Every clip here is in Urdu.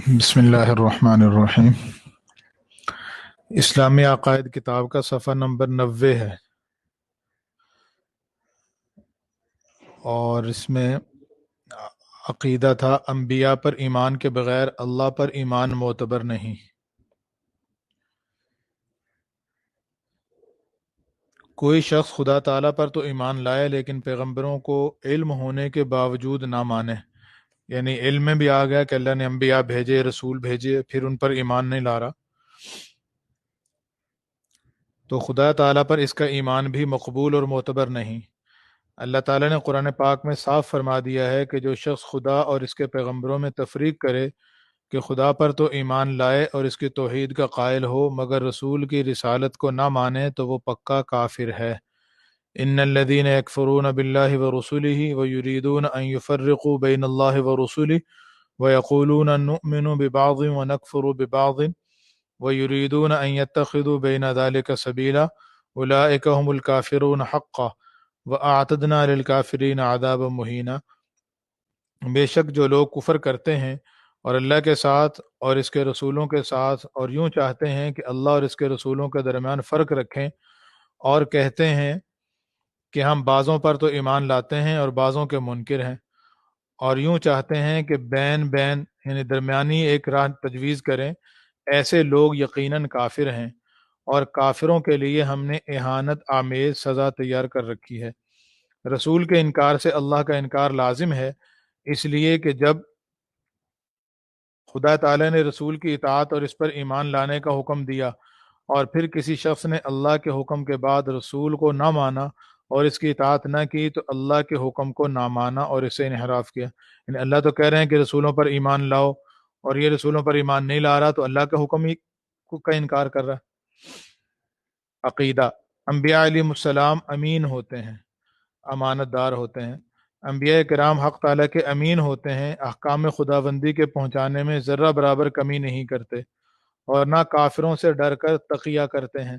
بسم اللہ الرحمن الرحیم۔ اسلامی عقائد کتاب کا صفحہ نمبر 90 ہے، اور اس میں عقیدہ تھا انبیاء پر ایمان کے بغیر اللہ پر ایمان معتبر نہیں۔ کوئی شخص خدا تعالیٰ پر تو ایمان لائے لیکن پیغمبروں کو علم ہونے کے باوجود نہ مانے، یعنی علم میں بھی آ گیا کہ اللہ نے انبیاء بھیجے، رسول بھیجے، پھر ان پر ایمان نہیں لا رہا، تو خدا تعالیٰ پر اس کا ایمان بھی مقبول اور معتبر نہیں۔ اللہ تعالیٰ نے قرآن پاک میں صاف فرما دیا ہے کہ جو شخص خدا اور اس کے پیغمبروں میں تفریق کرے کہ خدا پر تو ایمان لائے اور اس کی توحید کا قائل ہو مگر رسول کی رسالت کو نہ مانے تو وہ پکا کافر ہے۔ ان الذین یکفرون باللہ ورسلہ ویریدون ان یفرقوا بین اللہ ورسلہ ویقولون نؤمن ببعض ونکفر ببعض ویریدون ان یتخذوا بین ذلک سبیلا اولئک هم الکافرون حقا وَأَعْتَدْنَا لِلْكَافِرِينَ عَذَابًا مُهِينًا، بے شک جو لوگ کفر کرتے ہیں اور اللہ کے ساتھ اور اس کے رسولوں کے ساتھ اور یوں چاہتے ہیں کہ اللہ اور اس کے رسولوں کے درمیان فرق رکھیں اور کہتے ہیں کہ ہم بعضوں پر تو ایمان لاتے ہیں اور بعضوں کے منکر ہیں، اور یوں چاہتے ہیں کہ بین یعنی درمیانی ایک راہ تجویز کریں، ایسے لوگ یقیناً کافر ہیں اور کافروں کے لیے ہم نے اہانت آمیز سزا تیار کر رکھی ہے۔ رسول کے انکار سے اللہ کا انکار لازم ہے، اس لیے کہ جب خدا تعالی نے رسول کی اطاعت اور اس پر ایمان لانے کا حکم دیا اور پھر کسی شخص نے اللہ کے حکم کے بعد رسول کو نہ مانا اور اس کی اطاعت نہ کی تو اللہ کے حکم کو نہ مانا اور اسے انحراف کیا۔ یعنی اللہ تو کہہ رہے ہیں کہ رسولوں پر ایمان لاؤ اور یہ رسولوں پر ایمان نہیں لا رہا تو اللہ کا حکم ہی کا انکار کر رہا ہے۔ عقیدہ، انبیاء علیہ السلام امین ہوتے ہیں، امانت دار ہوتے ہیں۔ انبیاء کرام حق تعالیٰ کے امین ہوتے ہیں، احکام خداوندی کے پہنچانے میں ذرہ برابر کمی نہیں کرتے اور نہ کافروں سے ڈر کر تقیہ کرتے ہیں۔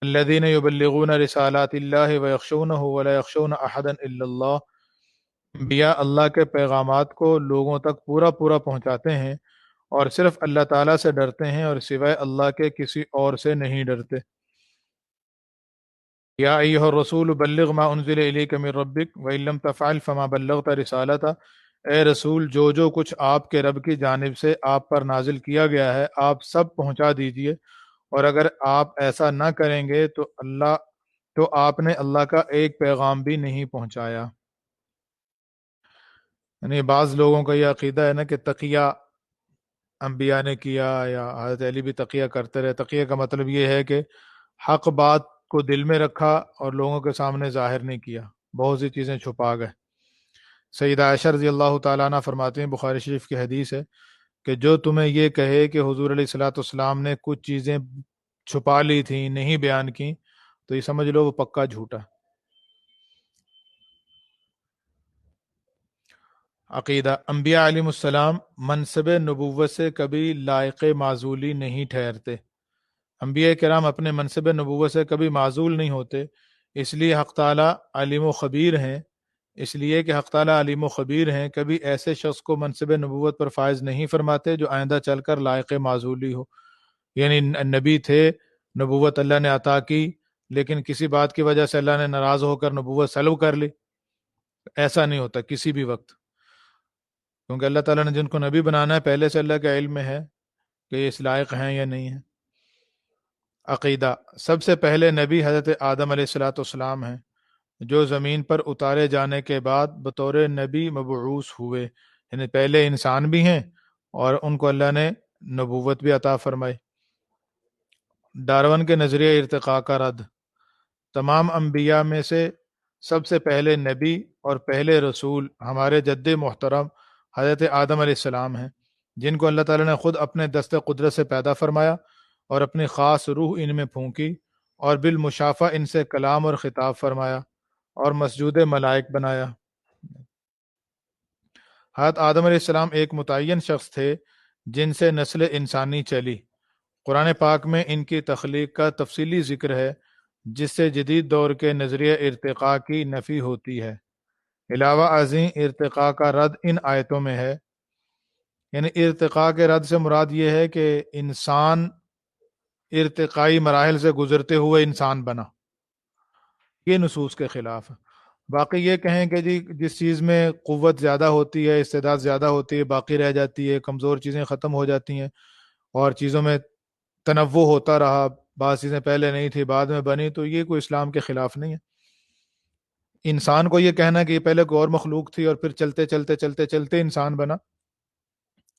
الذین یبلغون رسالات اللہ ویخشونہ ولا یخشون احدا الا اللہ، انبیاء اللہ کے پیغامات کو لوگوں تک پورا پورا پہنچاتے ہیں اور صرف اللہ تعالیٰ سے ڈرتے ہیں اور سوائے اللہ کے کسی اور سے نہیں ڈرتے۔ یا ایھا الرسول بلغ ما انزل الیک من ربک وان لم تفعل فما بلغت رسالتہ، اے رسول جو کچھ آپ کے رب کی جانب سے آپ پر نازل کیا گیا ہے آپ سب پہنچا دیجئے، اور اگر آپ ایسا نہ کریں گے تو آپ نے اللہ کا ایک پیغام بھی نہیں پہنچایا۔ یعنی بعض لوگوں کا یہ عقیدہ ہے نا کہ تقیہ انبیاء نے کیا یا حضرت علی بھی تقیہ کرتے رہے۔ تقیہ کا مطلب یہ ہے کہ حق بات کو دل میں رکھا اور لوگوں کے سامنے ظاہر نہیں کیا، بہت سی چیزیں چھپا گئے۔ سیدہ عائشہ رضی اللہ تعالیٰ عنہ فرماتے ہیں، بخاری شریف کی حدیث ہے کہ جو تمہیں یہ کہے کہ حضور علیہ الصلوۃ والسلام نے کچھ چیزیں چھپا لی تھیں، نہیں بیان کی، تو یہ سمجھ لو وہ پکا جھوٹا۔ عقیدہ، انبیاء علیہ السلام منصب نبوت سے کبھی لائق معزولی نہیں ٹھہرتے۔ انبیاء کرام اپنے منصب نبوت سے کبھی معزول نہیں ہوتے، اس لیے حق تعالیٰ علیم و خبیر ہیں، اس لیے کہ حق تعالیٰ علیم و خبیر ہیں، کبھی ایسے شخص کو منصب نبوت پر فائز نہیں فرماتے جو آئندہ چل کر لائق معزولی ہو۔ یعنی نبی تھے، نبوت اللہ نے عطا کی، لیکن کسی بات کی وجہ سے اللہ نے ناراض ہو کر نبوت سلب کر لی، ایسا نہیں ہوتا کسی بھی وقت، کیونکہ اللہ تعالیٰ نے جن کو نبی بنانا ہے پہلے سے اللہ کا علم ہے کہ یہ اس لائق ہیں یا نہیں ہیں۔ عقیدہ، سب سے پہلے نبی حضرت آدم علیہ الصلوۃ والسلام ہیں، جو زمین پر اتارے جانے کے بعد بطور نبی مبعوث ہوئے، یعنی پہلے انسان بھی ہیں اور ان کو اللہ نے نبوت بھی عطا فرمائی۔ ڈارون کے نظریہ ارتقاء کا رد، تمام انبیاء میں سب سے پہلے نبی اور پہلے رسول ہمارے جد محترم حضرت آدم علیہ السلام ہیں، جن کو اللہ تعالیٰ نے خود اپنے دست قدرت سے پیدا فرمایا اور اپنی خاص روح ان میں پھونکی اور بالمشافہ ان سے کلام اور خطاب فرمایا اور مسجود ملائک بنایا۔ حضرت آدم علیہ السلام ایک متعین شخص تھے جن سے نسل انسانی چلی۔ قرآن پاک میں ان کی تخلیق کا تفصیلی ذکر ہے، جس سے جدید دور کے نظریہ ارتقاء کی نفی ہوتی ہے۔ علاوہ ازیں ارتقاء کا رد ان آیتوں میں ہے، یعنی ارتقاء کے رد سے مراد یہ ہے کہ انسان ارتقائی مراحل سے گزرتے ہوئے انسان بنا، یہ نصوص کے خلاف ہے۔ باقی یہ کہیں کہ جی جس چیز میں قوت زیادہ ہوتی ہے، استعداد زیادہ ہوتی ہے، باقی رہ جاتی ہے، کمزور چیزیں ختم ہو جاتی ہیں، اور چیزوں میں تنوع ہوتا رہا، بعض چیزیں پہلے نہیں تھی بعد میں بنی، تو یہ کوئی اسلام کے خلاف نہیں ہے۔ انسان کو یہ کہنا کہ یہ پہلے کوئی اور مخلوق تھی اور پھر چلتے چلتے چلتے چلتے انسان بنا،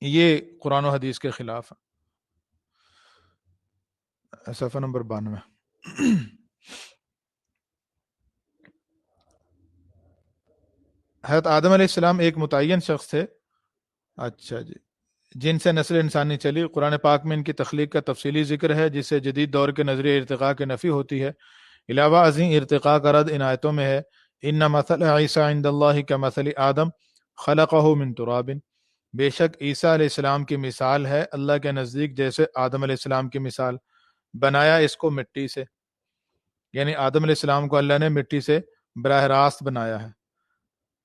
یہ قرآن و حدیث کے خلاف ہے۔ صفحہ نمبر 92۔ حضرت آدم علیہ السلام ایک متعین شخص تھے، اچھا جی، جن سے نسل انسانی چلی۔ قرآن پاک میں ان کی تخلیق کا تفصیلی ذکر ہے، جس سے جدید دور کے نظریہ ارتقاء کی نفی ہوتی ہے۔ علاوہ ازیں ارتقاء کا رد ان آیتوں میں ہے، ان مثل عیسیٰ عند اللہ کا مثل آدم خلقہ من تراب، بے شک عیسیٰ علیہ السلام کی مثال ہے اللہ کے نزدیک جیسے آدم علیہ السلام کی مثال، بنایا اس کو مٹی سے، یعنی آدم علیہ السلام کو اللہ نے مٹی سے براہ راست بنایا ہے۔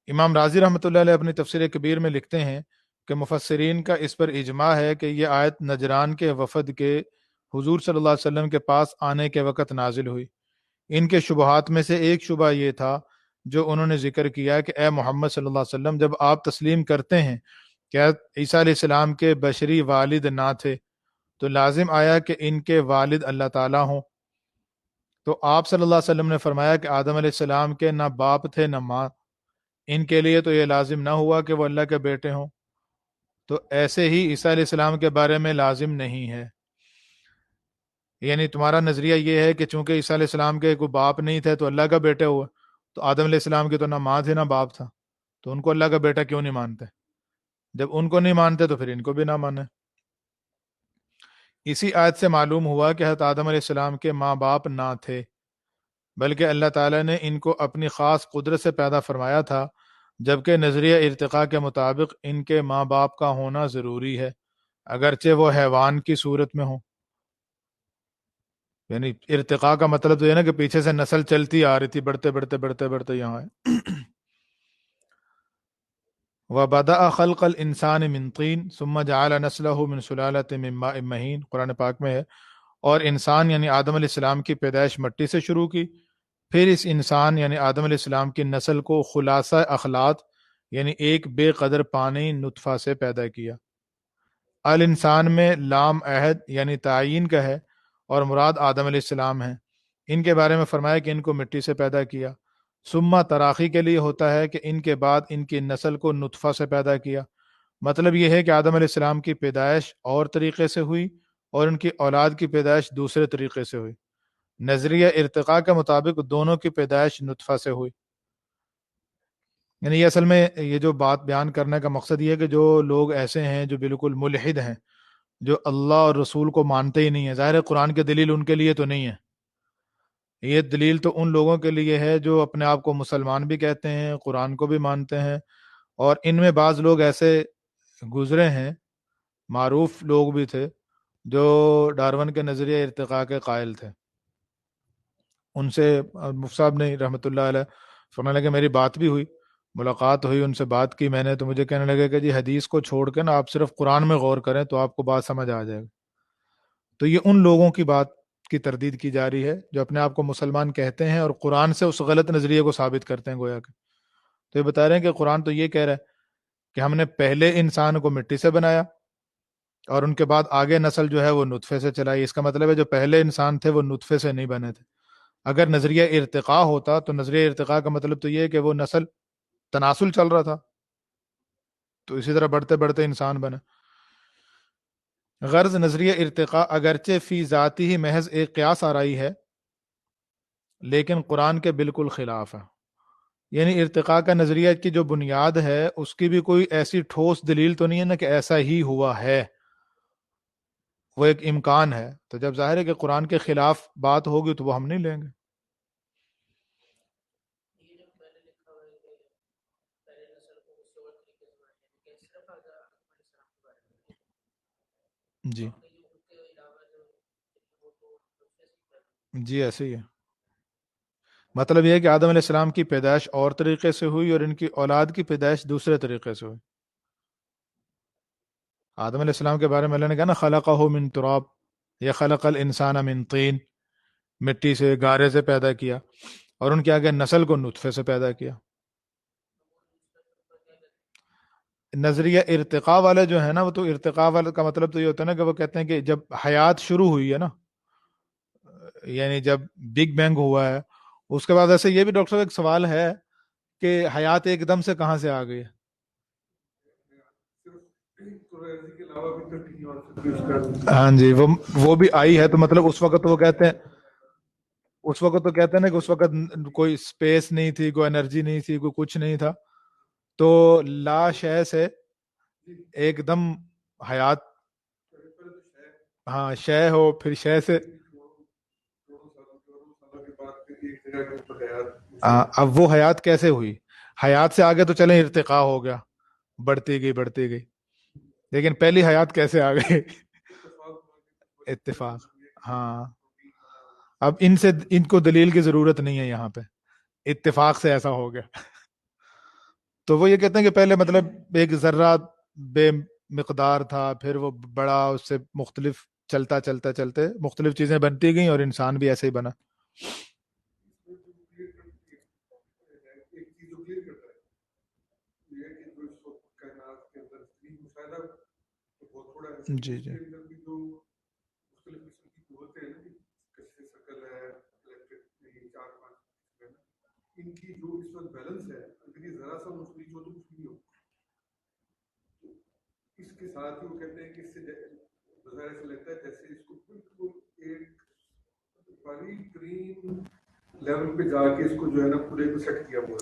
امام رازی رحمۃ اللہ علیہ اپنی تفسیر کبیر میں لکھتے ہیں کہ مفسرین کا اس پر اجماع ہے کہ یہ آیت نجران کے وفد کے حضور صلی اللہ علیہ وسلم کے پاس آنے کے وقت نازل ہوئی۔ ان کے شبہات میں سے ایک شبہ یہ تھا جو انہوں نے ذکر کیا کہ اے محمد صلی اللہ علیہ وسلم، جب آپ تسلیم کرتے ہیں کہ عیسیٰ علیہ السلام کے بشری والد نہ تھے تو لازم آیا کہ ان کے والد اللہ تعالیٰ ہوں؟ تو آپ صلی اللہ علیہ وسلم نے فرمایا کہ آدم علیہ السلام کے نہ باپ تھے نہ ماں، ان کے لیے تو یہ لازم نہ ہوا کہ وہ اللہ کے بیٹے ہوں، تو ایسے ہی عیسیٰ علیہ السلام کے بارے میں لازم نہیں ہے۔ یعنی تمہارا نظریہ یہ ہے کہ چونکہ عیسیٰ علیہ السلام کے کوئی باپ نہیں تھے تو اللہ کا بیٹے ہوا، تو آدم علیہ السلام کی تو نہ ماں تھی نہ باپ تھا، تو ان کو اللہ کا بیٹا کیوں نہیں مانتے؟ جب ان کو نہیں مانتے تو پھر ان کو بھی نہ مانے۔ اسی آیت سے معلوم ہوا کہ حضرت آدم علیہ السلام کے ماں باپ نہ تھے، بلکہ اللہ تعالیٰ نے ان کو اپنی خاص قدرت سے پیدا فرمایا تھا، جبکہ نظریہ ارتقاء کے مطابق ان کے ماں باپ کا ہونا ضروری ہے اگرچہ وہ حیوان کی صورت میں ہوں۔ یعنی ارتقاء کا مطلب تو یہ نا کہ پیچھے سے نسل چلتی آ رہی تھی، بڑھتے بڑھتے بڑھتے بڑھتے یہاں ہے۔ وَبَدَأَ خَلْقَ الْإِنسَانِ مِنْ طِينٍ ثُمَّ جَعَلَ نَسْلَهُ مِنْ سُلَالَةٍ مِّن مَّاءٍ مَّهِينٍ، قرآن پاک میں ہے، اور انسان یعنی آدم علیہ السلام کی پیدائش مٹی سے شروع کی، پھر اس انسان یعنی آدم علیہ السلام کی نسل کو خلاصہ اخلاط یعنی ایک بے قدر پانی نطفہ سے پیدا کیا۔ الانسان میں لام عہد یعنی تعین کا ہے اور مراد آدم علیہ السلام ہیں۔ ان کے بارے میں فرمایا کہ ان کو مٹی سے پیدا کیا۔ ثم تراخی کے لیے ہوتا ہے کہ ان کے بعد ان کی نسل کو نطفہ سے پیدا کیا، مطلب یہ ہے کہ آدم علیہ السلام کی پیدائش اور طریقے سے ہوئی اور ان کی اولاد کی پیدائش دوسرے طریقے سے ہوئی۔ نظریہ ارتقاء کے مطابق دونوں کی پیدائش نطفہ سے ہوئی۔ یعنی یہ اصل میں یہ جو بات بیان کرنے کا مقصد یہ ہے کہ جو لوگ ایسے ہیں جو بالکل ملحد ہیں، جو اللہ اور رسول کو مانتے ہی نہیں ہے، ظاہر ہے قرآن کی دلیل ان کے لیے تو نہیں ہے، یہ دلیل تو ان لوگوں کے لیے ہے جو اپنے آپ کو مسلمان بھی کہتے ہیں، قرآن کو بھی مانتے ہیں، اور ان میں بعض لوگ ایسے گزرے ہیں، معروف لوگ بھی تھے، جو ڈارون کے نظریہ ارتقاء کے قائل تھے۔ ان سے مفتی صاحب نے رحمۃ اللہ علیہ فرمانے لگے، میری بات بھی ہوئی، ملاقات ہوئی، ان سے بات کی میں نے، تو مجھے کہنے لگے کہ جی حدیث کو چھوڑ کے نا آپ صرف قرآن میں غور کریں تو آپ کو بات سمجھ آ جائے گا۔ تو یہ ان لوگوں کی بات کی تردید کی جا رہی ہے جو اپنے آپ کو مسلمان کہتے ہیں اور قرآن سے اس غلط نظریے کو ثابت کرتے ہیں گویا کہ۔ تو یہ بتا رہے ہیں کہ قرآن تو یہ کہہ رہا ہے کہ ہم نے پہلے انسان کو مٹی سے بنایا اور ان کے بعد آگے نسل جو ہے وہ نطفے سے چلائی۔ اس کا مطلب ہے جو پہلے انسان تھے وہ نطفے سے نہیں بنے تھے۔ اگر نظریہ ارتقاء ہوتا تو نظریہ ارتقاء کا مطلب تو یہ ہے کہ وہ نسل تناسل چل رہا تھا، تو اسی طرح بڑھتے بڑھتے انسان بنے۔ غرض نظریہ ارتقاء اگرچہ فی ذاتی ہی محض ایک قیاس آرائی ہے لیکن قرآن کے بالکل خلاف ہے۔ یعنی ارتقاء کا نظریہ کی جو بنیاد ہے اس کی بھی کوئی ایسی ٹھوس دلیل تو نہیں ہے نا کہ ایسا ہی ہوا ہے، وہ ایک امکان ہے، تو جب ظاہر ہے کہ قرآن کے خلاف بات ہوگی تو وہ ہم نہیں لیں گے۔ جی جی ایسے ہی ہے، مطلب یہ ہے کہ آدم علیہ السلام کی پیدائش اور طریقے سے ہوئی اور ان کی اولاد کی پیدائش دوسرے طریقے سے ہوئی. آدم علیہ السلام کے بارے میں اللہ نے کہا نا خلقہ من تراب یا خلق الانسان من طین، مٹی سے گارے سے پیدا کیا، اور ان کے آگے نسل کو نطفے سے پیدا کیا. نظریہ ارتقاء والا جو ہے نا، وہ تو ارتقاء والا کا مطلب تو یہ ہوتا ہے نا کہ وہ کہتے ہیں کہ جب حیات شروع ہوئی ہے نا، یعنی جب بگ بینگ ہوا ہے، اس کے بعد ایسے یہ بھی ڈاکٹر صاحب ایک سوال ہے کہ حیات ایک دم سے کہاں سے آ گئی ہے؟ ہاں جی، وہ بھی آئی ہے، تو مطلب اس وقت وہ کہتے ہیں، اس وقت تو کہتے ہیں نا کہ اس وقت کوئی اسپیس نہیں تھی، کوئی انرجی نہیں تھی، کوئی کچھ نہیں تھا، تو لا شے سے ایک دم حیات. ہاں، شے ہو پھر شے سے. اب وہ حیات کیسے ہوئی؟ حیات سے آگے تو چلیں ارتقاء ہو گیا، بڑھتی گئی بڑھتی گئی، لیکن پہلی حیات کیسے آ گئی؟ اتفاق. ہاں، اب ان کو دلیل کی ضرورت نہیں ہے یہاں پہ، اتفاق سے ایسا ہو گیا. تو وہ یہ کہتے ہیں کہ پہلے مطلب ایک ذرہ بے مقدار تھا، پھر وہ بڑا، اس سے مختلف چلتا چلتا چلتے مختلف چیزیں بنتی گئیں اور انسان بھی ایسے ہی بنا. جی جی.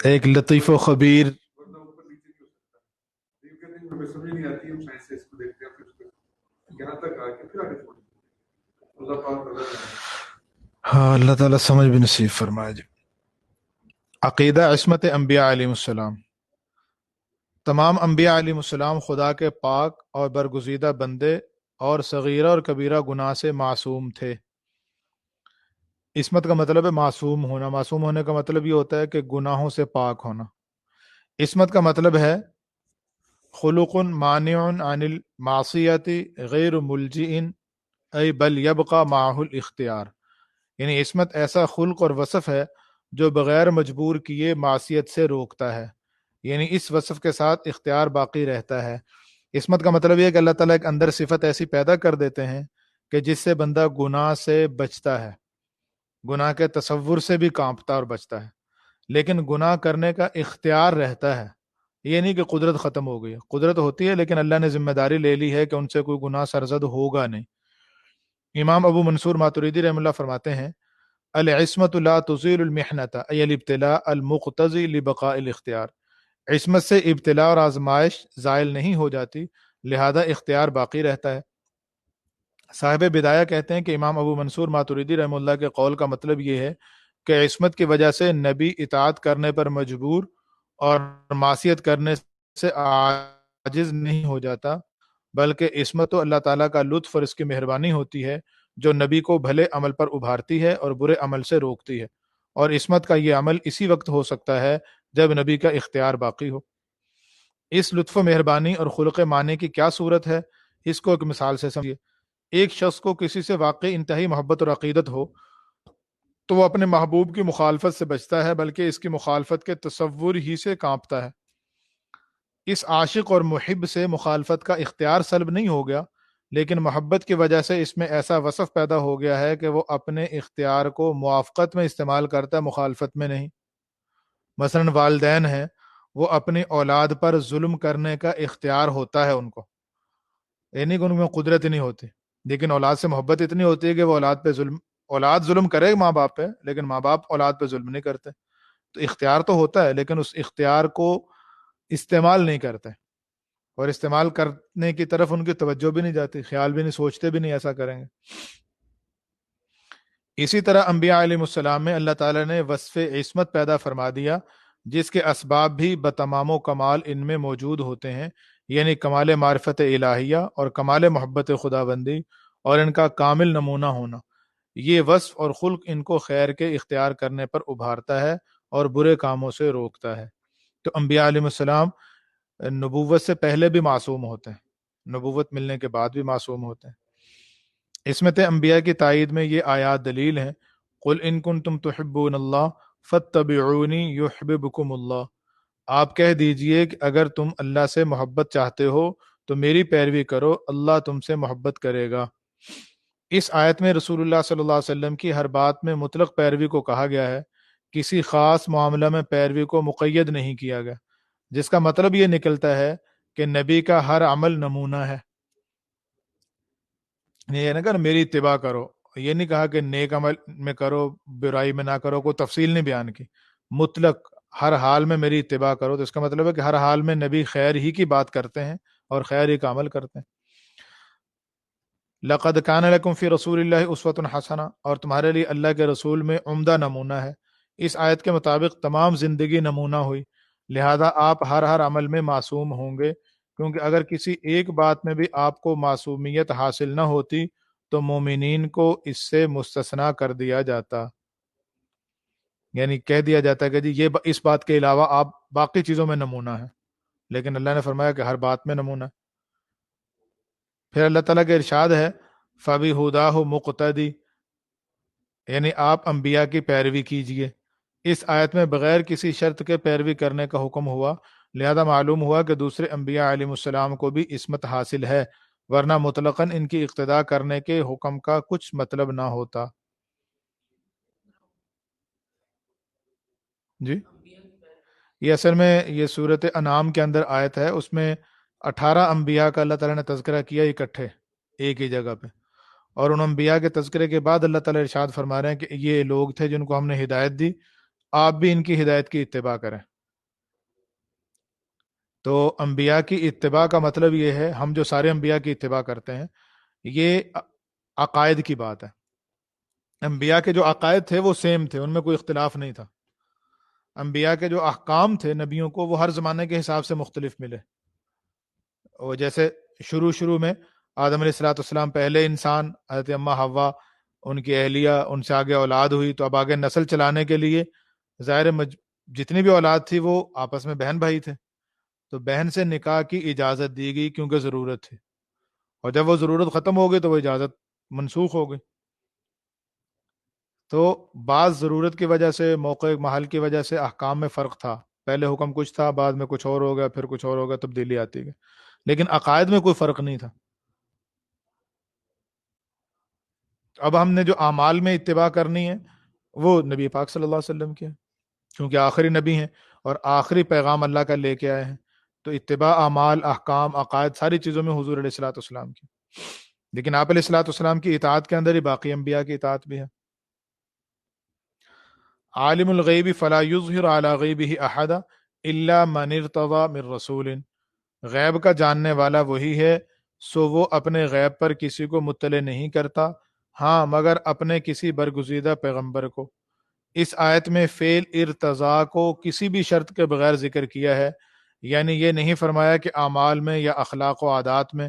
ایک لطیف و خبیر. ہاں، اللہ تعالیٰ سمجھ بھی نصیب فرمائے. جی. عقیدہ عصمت انبیاء علیہ السلام. تمام انبیاء علیہ السلام خدا کے پاک اور برگزیدہ بندے اور صغیرہ اور کبیرہ گناہ سے معصوم تھے. عصمت کا مطلب ہے معصوم ہونا. معصوم ہونے کا مطلب یہ ہوتا ہے کہ گناہوں سے پاک ہونا. عصمت کا مطلب ہے خلق مانع عن المعصیت غیر ملجئ ای بل یبقى معه الاختیار. یعنی عصمت ایسا خلق اور وصف ہے جو بغیر مجبور کیے معصیت سے روکتا ہے، یعنی اس وصف کے ساتھ اختیار باقی رہتا ہے. عصمت کا مطلب یہ ہے کہ اللہ تعالیٰ ایک اندر صفت ایسی پیدا کر دیتے ہیں کہ جس سے بندہ گناہ سے بچتا ہے، گناہ کے تصور سے بھی کانپتا اور بچتا ہے، لیکن گناہ کرنے کا اختیار رہتا ہے. یہ نہیں کہ قدرت ختم ہو گئی ہے، قدرت ہوتی ہے لیکن اللہ نے ذمہ داری لے لی ہے کہ ان سے کوئی گناہ سرزد ہوگا نہیں. امام ابو منصور ماتریدی رحمہ اللہ فرماتے ہیں العصمت لا تزیل المحنت ای الابتلاء المقتضی لبقاء الاختیار. عصمت سے ابتلاء اور آزمائش زائل نہیں ہو جاتی، لہذا اختیار باقی رہتا ہے. صاحب بدایہ کہتے ہیں کہ امام ابو منصور ماتریدی رحمہ اللہ کے قول کا مطلب یہ ہے کہ عصمت کی وجہ سے نبی اطاعت کرنے پر مجبور اور معصیت کرنے سے عاجز نہیں ہو جاتا، بلکہ عصمت تو اللہ تعالیٰ کا لطف اور اس کی مہربانی ہوتی ہے جو نبی کو بھلے عمل پر ابھارتی ہے اور برے عمل سے روکتی ہے، اور عصمت کا یہ عمل اسی وقت ہو سکتا ہے جب نبی کا اختیار باقی ہو. اس لطف و مہربانی اور خلق معنی کی کیا صورت ہے، اس کو ایک مثال سے سمجھیے. ایک شخص کو کسی سے واقعی انتہائی محبت اور عقیدت ہو تو وہ اپنے محبوب کی مخالفت سے بچتا ہے، بلکہ اس کی مخالفت کے تصور ہی سے کانپتا ہے. اس عاشق اور محب سے مخالفت کا اختیار سلب نہیں ہو گیا، لیکن محبت کی وجہ سے اس میں ایسا وصف پیدا ہو گیا ہے کہ وہ اپنے اختیار کو موافقت میں استعمال کرتا ہے، مخالفت میں نہیں. مثلا والدین ہیں، وہ اپنی اولاد پر ظلم کرنے کا اختیار ہوتا ہے ان کو، یعنی کہ ان میں قدرت نہیں ہوتی، لیکن اولاد سے محبت اتنی ہوتی ہے کہ وہ اولاد ظلم کرے ماں باپ پہ، لیکن ماں باپ اولاد پہ ظلم نہیں کرتے. تو اختیار تو ہوتا ہے لیکن اس اختیار کو استعمال نہیں کرتے، اور استعمال کرنے کی طرف ان کی توجہ بھی نہیں جاتی، خیال بھی نہیں، سوچتے بھی نہیں ایسا کریں گے. اسی طرح انبیاء علیہ السلام میں اللہ تعالیٰ نے وصف عصمت پیدا فرما دیا جس کے اسباب بھی بتمام و کمال ان میں موجود ہوتے ہیں، یعنی کمال معرفت الہیہ اور کمال محبت خدا بندی اور ان کا کامل نمونہ ہونا. یہ وصف اور خلق ان کو خیر کے اختیار کرنے پر ابھارتا ہے اور برے کاموں سے روکتا ہے۔ تو انبیاء علیہ السلام نبوت سے پہلے بھی معصوم ہوتے ہیں، نبوت ملنے کے بعد بھی معصوم ہوتے ہیں۔ عصمت انبیاء کی تائید میں یہ آیات دلیل ہیں۔ قل ان کنتم تحبون اللہ فاتبعونی یحببکم اللہ، آپ کہہ دیجئے کہ اگر تم اللہ سے محبت چاہتے ہو تو میری پیروی کرو، اللہ تم سے محبت کرے گا۔ اس آیت میں رسول اللہ صلی اللہ علیہ وسلم کی ہر بات میں مطلق پیروی کو کہا گیا ہے، کسی خاص معاملہ میں پیروی کو مقید نہیں کیا گیا، جس کا مطلب یہ نکلتا ہے کہ نبی کا ہر عمل نمونہ ہے۔ یہ نہ کہ میری اتباع کرو، یہ نہیں کہا کہ نیک عمل میں کرو برائی میں نہ کرو، کوئی تفصیل نہیں بیان کی، مطلق ہر حال میں میری اتباع کرو۔ تو اس کا مطلب ہے کہ ہر حال میں نبی خیر ہی کی بات کرتے ہیں اور خیر ہی کا عمل کرتے ہیں۔ لقد کان لکم فی رسول اللہ اسوۃ حسنہ، اور تمہارے لیے اللہ کے رسول میں عمدہ نمونہ ہے۔ اس آیت کے مطابق تمام زندگی نمونہ ہوئی، لہذا آپ ہر عمل میں معصوم ہوں گے، کیونکہ اگر کسی ایک بات میں بھی آپ کو معصومیت حاصل نہ ہوتی تو مومنین کو اس سے مستثنا کر دیا جاتا، یعنی کہہ دیا جاتا کہ جی یہ اس بات کے علاوہ آپ باقی چیزوں میں نمونہ ہیں، لیکن اللہ نے فرمایا کہ ہر بات میں نمونہ ہے۔ پھر اللہ تعالیٰ کے ارشاد ہے فَبِهُدَاهُ مُقْتَدِي، یعنی آپ انبیاء کی پیروی کیجئے۔ اس آیت میں بغیر کسی شرط کے پیروی کرنے کا حکم ہوا، لہذا معلوم ہوا کہ دوسرے انبیاء علیہ السلام کو بھی عصمت حاصل ہے، ورنہ مطلقاً ان کی اقتداء کرنے کے حکم کا کچھ مطلب نہ ہوتا۔ جی یہ اصل میں یہ صورت انعام کے اندر آیت ہے، اس میں 18 انبیاء کا اللہ تعالیٰ نے تذکرہ کیا اکٹھے ایک ہی جگہ پہ، اور ان انبیاء کے تذکرے کے بعد اللہ تعالیٰ ارشاد فرما رہے ہیں کہ یہ لوگ تھے جن کو ہم نے ہدایت دی، آپ بھی ان کی ہدایت کی اتباع کریں۔ تو انبیاء کی اتباع کا مطلب یہ ہے، ہم جو سارے انبیاء کی اتباع کرتے ہیں، یہ عقائد کی بات ہے۔ انبیاء کے جو عقائد تھے وہ سیم تھے، ان میں کوئی اختلاف نہیں تھا۔ انبیاء کے جو احکام تھے نبیوں کو، وہ ہر زمانے کے حساب سے مختلف ملے۔ اور جیسے شروع میں آدم علیہ الصلوۃ والسلام پہلے انسان، حضرت اماں حوا ان کی اہلیہ، ان سے آگے اولاد ہوئی، تو اب آگے نسل چلانے کے لیے ظاہر جتنی بھی اولاد تھی وہ آپس میں بہن بھائی تھے، تو بہن سے نکاح کی اجازت دی گئی کیونکہ ضرورت تھی، اور جب وہ ضرورت ختم ہو گئی تو وہ اجازت منسوخ ہو گئی۔ تو بعض ضرورت کی وجہ سے، موقع محل کی وجہ سے احکام میں فرق تھا، پہلے حکم کچھ تھا، بعد میں کچھ اور ہو گیا، پھر کچھ اور ہو گیا، تبدیلی آتی گئی، لیکن عقائد میں کوئی فرق نہیں تھا۔ اب ہم نے جو اعمال میں اتباع کرنی ہے وہ نبی پاک صلی اللہ علیہ وسلم کی ہے، کیونکہ آخری نبی ہیں اور آخری پیغام اللہ کا لے کے آئے ہیں، تو اتباع اعمال، احکام، عقائد، ساری چیزوں میں حضور علیہ الصلوۃ والسلام کی، لیکن آپ علیہ الصلوۃ والسلام کی اطاعت کے اندر ہی باقی انبیاء کی اطاعت بھی ہے۔ عالم الغیب فلا یظہر علی غیبہ احد الا من ارتضی من رسول، غیب کا جاننے والا وہی ہے، سو وہ اپنے غیب پر کسی کو مطلع نہیں کرتا، ہاں مگر اپنے کسی برگزیدہ پیغمبر کو۔ اس آیت میں فعل ارتضا کو کسی بھی شرط کے بغیر ذکر کیا ہے، یعنی یہ نہیں فرمایا کہ اعمال میں یا اخلاق و عادات میں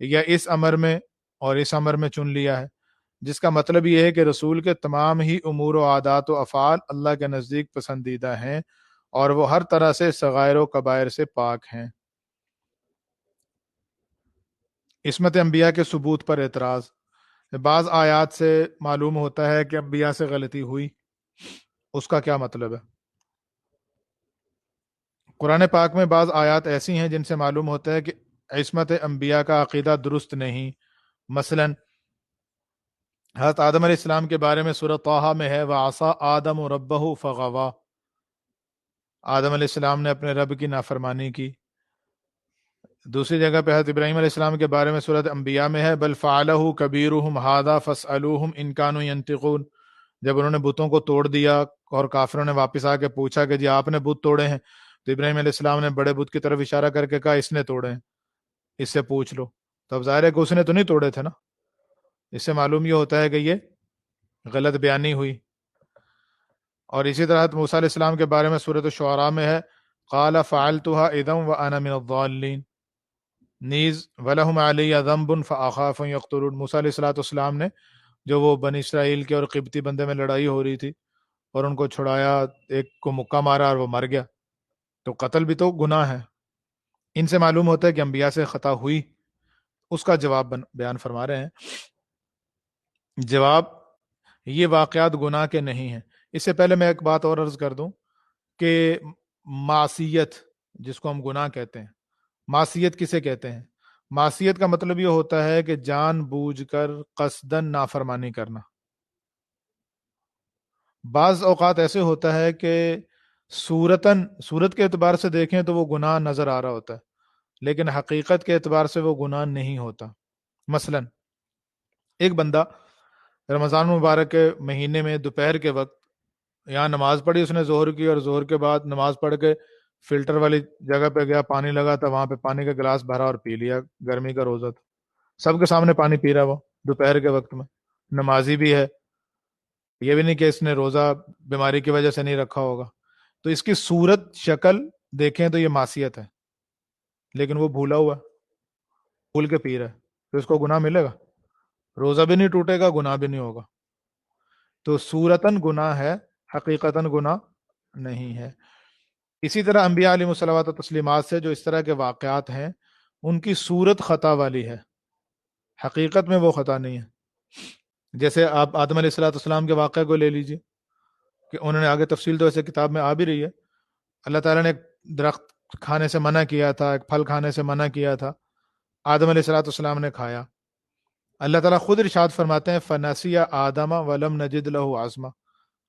یا اس امر میں اور اس امر میں چن لیا ہے، جس کا مطلب یہ ہے کہ رسول کے تمام ہی امور و عادات و افعال اللہ کے نزدیک پسندیدہ ہیں اور وہ ہر طرح سے صغائر و کبائر سے پاک ہیں۔ عصمت انبیاء کے ثبوت پر اعتراض، بعض آیات سے معلوم ہوتا ہے کہ انبیاء سے غلطی ہوئی، اس کا کیا مطلب ہے؟ قرآن پاک میں بعض آیات ایسی ہیں جن سے معلوم ہوتا ہے کہ عصمت انبیاء کا عقیدہ درست نہیں۔ مثلا حضرت آدم علیہ السلام کے بارے میں سورۃ طٰہٰ میں ہے وَعَصَىٰ آدَمُ رَبَّهُ فَغَوَىٰ، آدم علیہ السلام نے اپنے رب کی نافرمانی کی۔ دوسری جگہ پہ حضرت ابراہیم علیہ السلام کے بارے میں سورۃ انبیاء میں ہے بل فعلہ کبیرہم ھذا فاسألوہم ان کانوا ینطقون، جب انہوں نے بتوں کو توڑ دیا اور کافروں نے واپس آ کے پوچھا کہ جی آپ نے بت توڑے ہیں، تو ابراہیم علیہ السلام نے بڑے بت کی طرف اشارہ کر کے کہا اس نے توڑے ہیں، اس سے پوچھ لو۔ تو اب ظاہر ہے کہ اس نے تو نہیں توڑے تھے نا، اس سے معلوم یہ ہوتا ہے کہ یہ غلط بیانی ہوئی۔ اور اسی طرح موسیٰ علیہ السلام کے بارے میں سورۃ الشعراء میں ہے قال فعلتها اذا وانا من الضالین، نیز وَلَهُمْ عَلَيَّ ذَنْبٌ فَأَخَافُ أَن يَقْتُلُونِ، موسیٰ علیہ الصلوۃ والسلام نے جو وہ بنی اسرائیل کے اور قبطی بندے میں لڑائی ہو رہی تھی اور ان کو چھڑایا، ایک کو مکہ مارا اور وہ مر گیا، تو قتل بھی تو گناہ ہے۔ ان سے معلوم ہوتا ہے کہ انبیاء سے خطا ہوئی۔ اس کا جواب بیان فرما رہے ہیں۔ جواب، یہ واقعات گناہ کے نہیں ہیں۔ اس سے پہلے میں ایک بات اور عرض کر دوں کہ معصیت جس کو ہم گناہ کہتے ہیں، معصیت کسے کہتے ہیں؟ معصیت کا مطلب یہ ہوتا ہے کہ جان بوجھ کر قصدن نافرمانی کرنا۔ بعض اوقات ایسے ہوتا ہے کہ صورت کے اعتبار سے دیکھیں تو وہ گناہ نظر آ رہا ہوتا ہے، لیکن حقیقت کے اعتبار سے وہ گناہ نہیں ہوتا۔ مثلا ایک بندہ رمضان مبارک کے مہینے میں دوپہر کے وقت یہاں نماز پڑھی، اس نے ظہر کی، اور ظہر کے بعد نماز پڑھ کے فلٹر والی جگہ پہ گیا، پانی لگا تھا، وہاں پہ پانی کا گلاس بھرا اور پی لیا۔ گرمی کا روزہ تھا، سب کے سامنے پانی پی رہا وہ دوپہر کے وقت میں، نمازی بھی ہے، یہ بھی نہیں کہ اس نے روزہ بیماری کی وجہ سے نہیں رکھا ہوگا۔ تو اس کی صورت شکل دیکھیں تو یہ معصیت ہے، لیکن وہ بھولا ہوا، بھول کے پی رہا ہے، تو اس کو گناہ ملے گا؟ روزہ بھی نہیں ٹوٹے گا، گناہ بھی نہیں ہوگا۔ تو صورتاً گناہ ہے، حقیقتاً گناہ نہیں ہے۔ اسی طرح انبیاء علیہ الصلوۃ و تسلیمات سے جو اس طرح کے واقعات ہیں، ان کی صورت خطا والی ہے، حقیقت میں وہ خطا نہیں ہے۔ جیسے آپ آدم علیہ الصلوۃ والسلام کے واقعے کو لے لیجئے، کہ انہوں نے آگے تفصیل تو ایسے کتاب میں آ بھی رہی ہے، اللہ تعالیٰ نے ایک درخت کھانے سے منع کیا تھا، ایک پھل کھانے سے منع کیا تھا، آدم علیہ الصلوۃ والسلام نے کھایا۔ اللہ تعالیٰ خود ارشاد فرماتے ہیں فَنَسِیَ آدَمَ وَلَمْ نَجِدْ لَهُ عَزْمًا،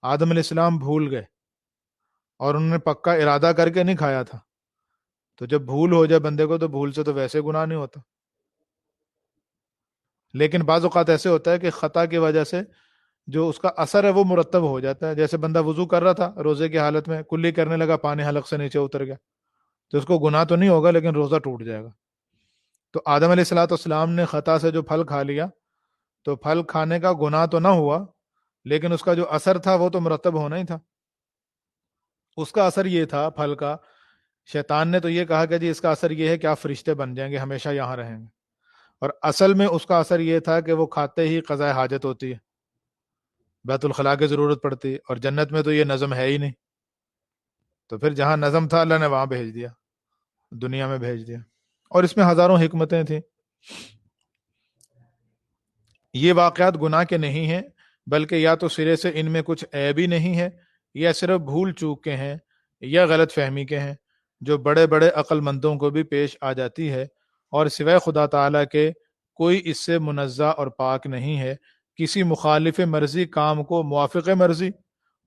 آدم علیہ السلام بھول گئے اور انہوں نے پکا ارادہ کر کے نہیں کھایا تھا۔ تو جب بھول ہو جائے بندے کو تو بھول سے تو ویسے گناہ نہیں ہوتا، لیکن بعض اوقات ایسے ہوتا ہے کہ خطا کی وجہ سے جو اس کا اثر ہے وہ مرتب ہو جاتا ہے۔ جیسے بندہ وضو کر رہا تھا روزے کی حالت میں، کلی کرنے لگا، پانی حلق سے نیچے اتر گیا، تو اس کو گناہ تو نہیں ہوگا لیکن روزہ ٹوٹ جائے گا۔ تو آدم علیہ الصلوۃ والسلام نے خطا سے جو پھل کھا لیا، تو پھل کھانے کا گناہ تو نہ ہوا، لیکن اس کا جو اثر تھا وہ تو مرتب ہونا ہی تھا۔ اس کا اثر یہ تھا پھل کا، شیطان نے تو یہ کہا کہ جی اس کا اثر یہ ہے کہ آپ فرشتے بن جائیں گے، ہمیشہ یہاں رہیں گے، اور اصل میں اس کا اثر یہ تھا کہ وہ کھاتے ہی قضاء حاجت ہوتی ہے، بیت الخلاء کی ضرورت پڑتی ہے، اور جنت میں تو یہ نظم ہے ہی نہیں، تو پھر جہاں نظم تھا اللہ نے وہاں بھیج دیا، دنیا میں بھیج دیا، اور اس میں ہزاروں حکمتیں تھیں۔ یہ واقعات گناہ کے نہیں ہیں، بلکہ یا تو سرے سے ان میں کچھ عیب ہی نہیں ہے، یا صرف بھول چوک کے ہیں، یا غلط فہمی کے ہیں، جو بڑے بڑے عقل مندوں کو بھی پیش آ جاتی ہے، اور سوائے خدا تعالیٰ کے کوئی اس سے منزہ اور پاک نہیں ہے۔ کسی مخالف مرضی کام کو موافق مرضی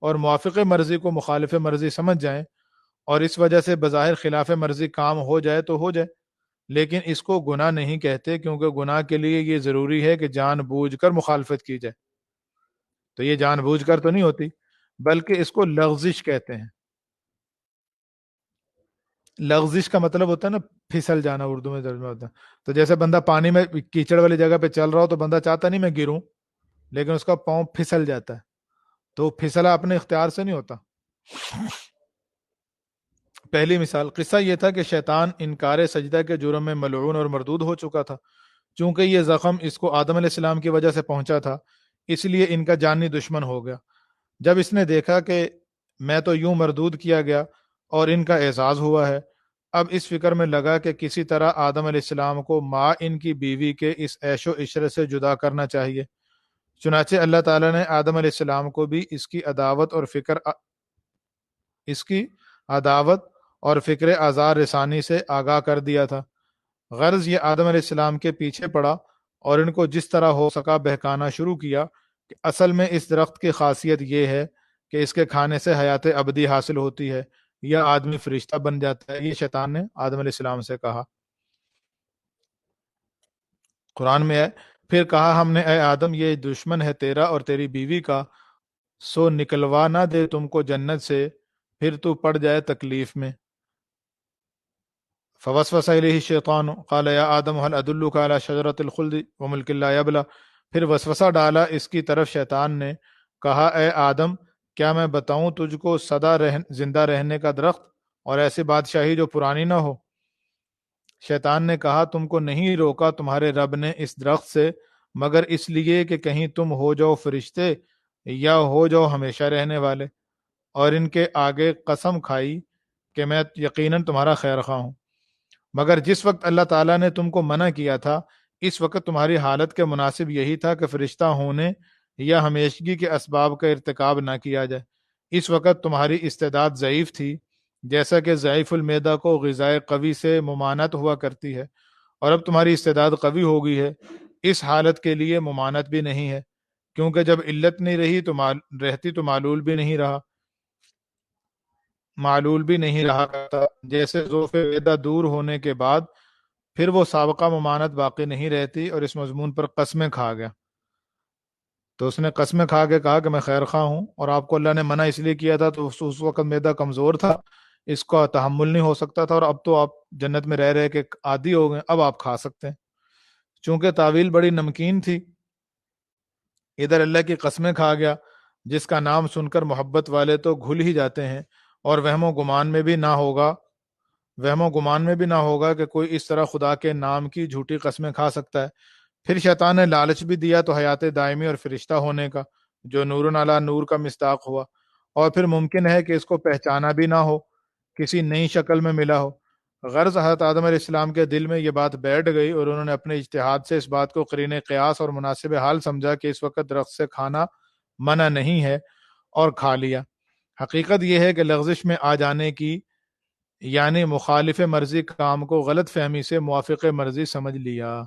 اور موافق مرضی کو مخالف مرضی سمجھ جائیں، اور اس وجہ سے بظاہر خلاف مرضی کام ہو جائے تو ہو جائے، لیکن اس کو گناہ نہیں کہتے، کیونکہ گناہ کے لیے یہ ضروری ہے کہ جان بوجھ کر مخالفت کی جائے، تو یہ جان بوجھ کر تو نہیں ہوتی، بلکہ اس کو لغزش کہتے ہیں۔ لغزش کا مطلب ہوتا ہے نا پھسل جانا، اردو میں ترجمہ ہوتا ہے۔ تو جیسے بندہ پانی میں کیچڑ والی جگہ پہ چل رہا ہو تو بندہ چاہتا نہیں میں گروں، لیکن اس کا پاؤں پھسل جاتا ہے، تو پھسلا اپنے اختیار سے نہیں ہوتا۔ پہلی مثال قصہ یہ تھا کہ شیطان انکار سجدہ کے جرم میں ملعون اور مردود ہو چکا تھا۔ چونکہ یہ زخم اس کو آدم علیہ السلام کی وجہ سے پہنچا تھا، اس لیے ان کا جانی دشمن ہو گیا۔ جب اس نے دیکھا کہ میں تو یوں مردود کیا گیا اور ان کا اعزاز ہوا ہے، اب اس فکر میں لگا کہ کسی طرح آدم علیہ السلام کو ماں ان کی بیوی کے اس عیش و عشرت سے جدا کرنا چاہیے۔ چنانچہ اللہ تعالیٰ نے آدم علیہ السلام کو بھی اس کی عداوت اور فکر آزار رسانی سے آگاہ کر دیا تھا۔ غرض یہ آدم علیہ السلام کے پیچھے پڑا اور ان کو جس طرح ہو سکا بہکانا شروع کیا کہ اصل میں اس درخت کی خاصیت یہ ہے کہ اس کے کھانے سے حیات ابدی حاصل ہوتی ہے یا آدمی فرشتہ بن جاتا ہے۔ یہ شیطان نے آدم علیہ السلام سے کہا۔ قرآن میں ہے پھر کہا ہم نے اے آدم یہ دشمن ہے تیرا اور تیری بیوی کا، سو نکلوا نہ دے تم کو جنت سے، پھر تو پڑ جائے تکلیف میں۔ فوسوس الیہ الشیطان قال یا آدم هل ادلک علی شجرۃ الخلد وملک لا یبلی، پھر وسوسہ ڈالا اس کی طرف شیطان نے، کہا اے آدم کیا میں بتاؤں تجھ کو زندہ رہنے کا درخت اور ایسی بادشاہی جو پرانی نہ ہو؟ شیطان نے کہا تم کو نہیں روکا تمہارے رب نے اس درخت سے مگر اس لیے کہ کہیں تم ہو جاؤ فرشتے یا ہو جاؤ ہمیشہ رہنے والے، اور ان کے آگے قسم کھائی کہ میں یقیناً تمہارا خیر خواہ ہوں۔ مگر جس وقت اللہ تعالیٰ نے تم کو منع کیا تھا، اس وقت تمہاری حالت کے مناسب یہی تھا کہ فرشتہ ہونے یا ہمیشگی کے اسباب کا ارتکاب نہ کیا جائے۔ اس وقت تمہاری استعداد ضعیف تھی، جیسا کہ ضعیف المعدہ کو غذائے قوی سے ممانعت ہوا کرتی ہے، اور اب تمہاری استعداد قوی ہو گئی ہے، اس حالت کے لیے ممانعت بھی نہیں ہے، کیونکہ جب علت نہیں رہی تو رہتی تو معلول بھی نہیں رہا کرتا، جیسے ذوف معدہ دور ہونے کے بعد پھر وہ سابقہ ممانعت باقی نہیں رہتی، اور اس مضمون پر قسمیں کھا گیا۔ تو اس نے قسمیں کھا کے کہا کہ میں خیر خواہ ہوں، اور آپ کو اللہ نے منع اس لیے کیا تھا تو اس وقت معدہ کمزور تھا، اس کا تحمل نہیں ہو سکتا تھا، اور اب تو آپ جنت میں رہ رہے کہ عادی ہو گئے، اب آپ کھا سکتے ہیں۔ چونکہ تعویل بڑی نمکین تھی، ادھر اللہ کی قسمیں کھا گیا، جس کا نام سن کر محبت والے تو گھل ہی جاتے ہیں، اور وہم و گمان میں بھی نہ ہوگا کہ کوئی اس طرح خدا کے نام کی جھوٹی قسمیں کھا سکتا ہے۔ پھر شیطان نے لالچ بھی دیا تو حیات دائمی اور فرشتہ ہونے کا، جو نور علی نور کا مصداق ہوا، اور پھر ممکن ہے کہ اس کو پہچانا بھی نہ ہو، کسی نئی شکل میں ملا ہو۔ غرض حضرت آدم علیہ السلام کے دل میں یہ بات بیٹھ گئی، اور انہوں نے اپنے اجتہاد سے اس بات کو قرین قیاس اور مناسب حال سمجھا کہ اس وقت درخت سے کھانا منع نہیں ہے، اور کھا لیا۔ حقیقت یہ ہے کہ لغزش میں آ جانے کی، یعنی مخالف مرضی کام کو غلط فہمی سے موافق مرضی سمجھ لیا۔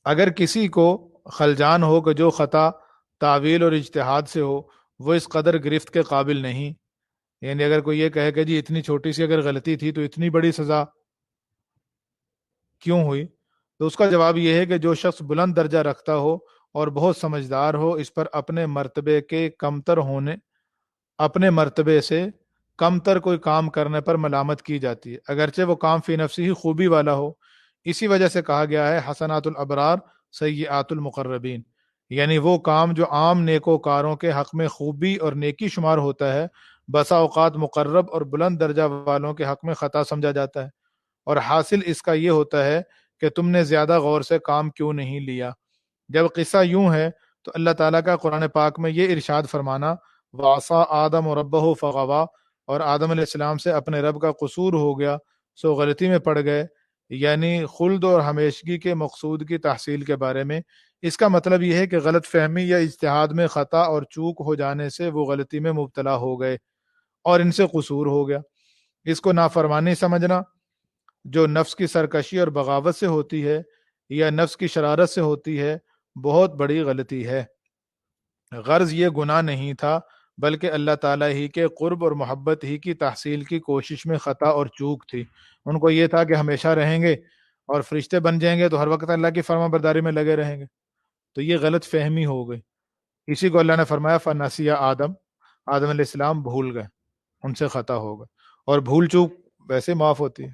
اگر کسی کو خلجان ہو کہ جو خطا تعویل اور اجتہاد سے ہو وہ اس قدر گرفت کے قابل نہیں، یعنی اگر کوئی یہ کہے کہ جی اتنی چھوٹی سی اگر غلطی تھی تو اتنی بڑی سزا کیوں ہوئی، تو اس کا جواب یہ ہے کہ جو شخص بلند درجہ رکھتا ہو اور بہت سمجھدار ہو، اس پر اپنے مرتبے سے کمتر کوئی کام کرنے پر ملامت کی جاتی ہے، اگرچہ وہ کام فی نفسی ہی خوبی والا ہو۔ اسی وجہ سے کہا گیا ہے حسنات الابرار سیئات المقربین، یعنی وہ کام جو عام نیکوکاروں کے حق میں خوبی اور نیکی شمار ہوتا ہے، بسا اوقات مقرب اور بلند درجہ والوں کے حق میں خطا سمجھا جاتا ہے، اور حاصل اس کا یہ ہوتا ہے کہ تم نے زیادہ غور سے کام کیوں نہیں لیا۔ جب قصہ یوں ہے تو اللہ تعالیٰ کا قرآن پاک میں یہ ارشاد فرمانا وَعَصَىٰ آدَمُ رَبَّهُ فَغَوَىٰ، اور آدم علیہ السلام سے اپنے رب کا قصور ہو گیا سو غلطی میں پڑ گئے، یعنی خلد اور ہمیشگی کے مقصود کی تحصیل کے بارے میں۔ اس کا مطلب یہ ہے کہ غلط فہمی یا اجتہاد میں خطا اور چوک ہو جانے سے وہ غلطی میں مبتلا ہو گئے اور ان سے قصور ہو گیا۔ اس کو نافرمانی سمجھنا جو نفس کی سرکشی اور بغاوت سے ہوتی ہے یا نفس کی شرارت سے ہوتی ہے، بہت بڑی غلطی ہے۔ غرض یہ گناہ نہیں تھا، بلکہ اللہ تعالیٰ ہی کے قرب اور محبت ہی کی تحصیل کی کوشش میں خطا اور چوک تھی۔ ان کو یہ تھا کہ ہمیشہ رہیں گے اور فرشتے بن جائیں گے تو ہر وقت اللہ کی فرما برداری میں لگے رہیں گے، تو یہ غلط فہمی ہو گئی۔ اسی کو اللہ نے فرمایا فنسیا آدم علیہ السلام بھول گئے، ان سے خطا ہو گئے، اور بھول چوک ویسے معاف ہوتی ہے۔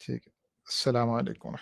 ٹھیک ہے، السلام علیکم۔